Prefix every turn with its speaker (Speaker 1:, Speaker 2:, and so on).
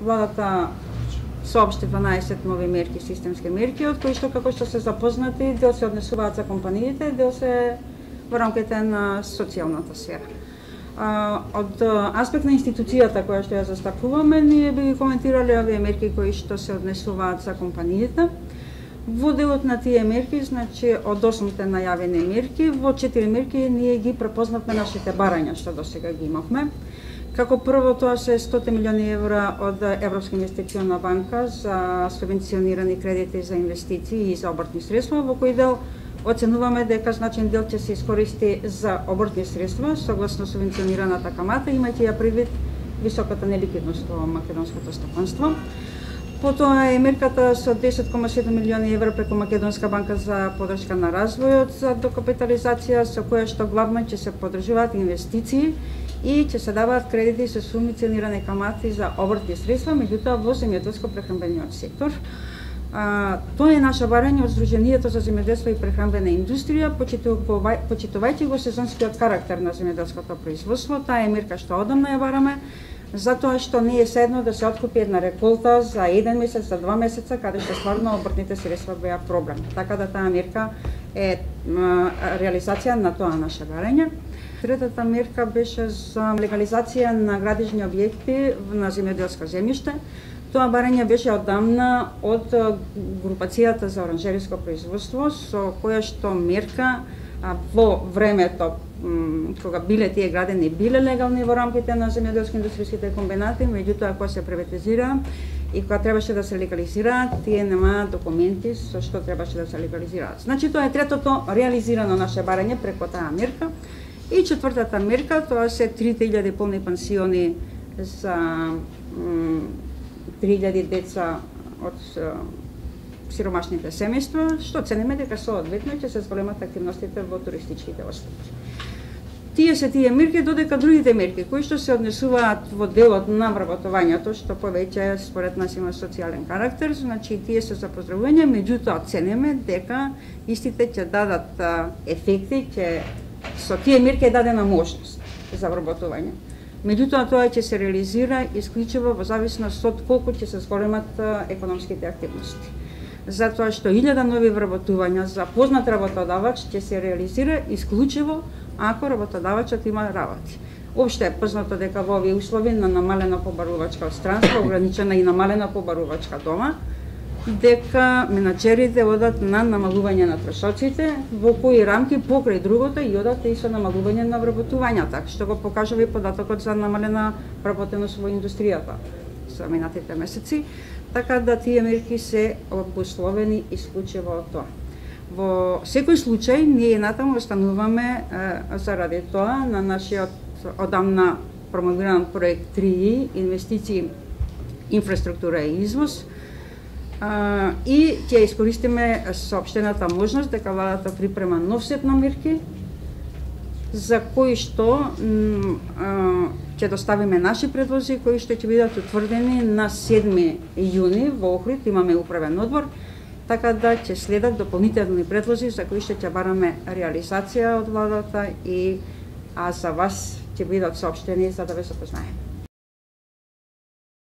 Speaker 1: владата соопшти 12 нови мерки, системски мерки, од кои што, како што се запознати, дел се однесуваат за компаниите, дел се во рамките на социјалната сфера. Од аспект на институцијата која што ја застапуваме, ние би ги коментирали овие мерки кои што се однесуваат за компаниите. Во делот на тие мерки, значи од 8 најавени мерки, во 4 мерки ние ги препознавме нашите барања што досега ги имавме. Како прво, тоа се 100 милиони евра од Европска инвестициона банка за субвенционирани кредити за инвестиции и за обртни средства, во кој дел оценуваме дека значаен дел ќе се искористи за обртни средства согласно субвенционираната камата, имајќи ја предвид високата неликвидност во македонското стопанство. Потоа е мерката со 10,7 милиони евра преку Македонска банка за поддршка на развојот за докапитализација, со која што главно ќе се поддржуваат инвестиции и ќе се даваат кредити со субвенционирани камати за обртни средства, меѓутоа во земјоделско-прехранбениот сектор. Тоа е наше барање од Сдруженијето за земјоделство и прехранбена индустрија, почитувајќи го сезонскиот карактер на земјоделското производство. Таа е мерка што одамна ја бараме, затоа што не е седно да се откупи една реколта за 1 месец, за 2 месеца, каде што стварно обртните средства беа проблем. Така да таа мерка е реализација на тоа наше барање. Третата мерка беше за легализација на градижни објекти на земјоделско земјиште. Тоа барање беше одамна од групацијата за оранжериско производство, со која што мерка во времето кога биле тие градени биле легални во рамките на земјоделско-индустријските комбинати, меѓутоа кога се приватизира и кога требаше да се легализираат, тие немаат документи со што требаше да се легализираат. Значи тоа е третото реализирано наше барање преку таа мерка. И четвртата мерка, тоа се 3000 полни пансиони за 3000 деца од сиромашните семејства, што цениме дека соодветно ќе се зголемат активностите во туристичките острови. Тие се тие мерки, додека другите мерки кои што се однесуваат во делот на вработувањето, што повеќе според нас има социјален карактер, значи тие се за поздравување, меѓутоа цениме дека истите ќе дадат ефекти, ќе со тие мерки е дадена можност за вработување. Меѓутоа тоа ќе се реализира исклучиво во зависност од колку ќе се зголемат економските активности. Затоа што 1000 нови вработувања за познат работодавач ќе се реализира исклучиво ако работодавачот има работи. Опште е познато дека во овие услови на намалена побарувачка од странство, ограничена и намалена побарувачка дома, дека менаџерите одат на намалување на трошоците, во кои рамки покрај другото и одат и со намалување на вработувањата, што го покажува и податокот за намалена вработеност во индустријата за минатите месеци, така да тие мерки се обусловени исклучиво од тоа. Во секој случај, ние натаму остануваме заради тоа на нашиот одамна промовиран проект 3И, инвестиции, инфраструктура и извоз, и ќе искористиме соопштената можност дека владата припрема нов сет на мерки за кои што ќе доставиме наши предлози кои што ќе бидат утврдени на 7 јуни во Охрид, имаме управен одбор, така да ќе следат дополнителни предлози за кои што ќе бараме реализација од владата и за вас ќе бидат соопштени за да ве запознаеме.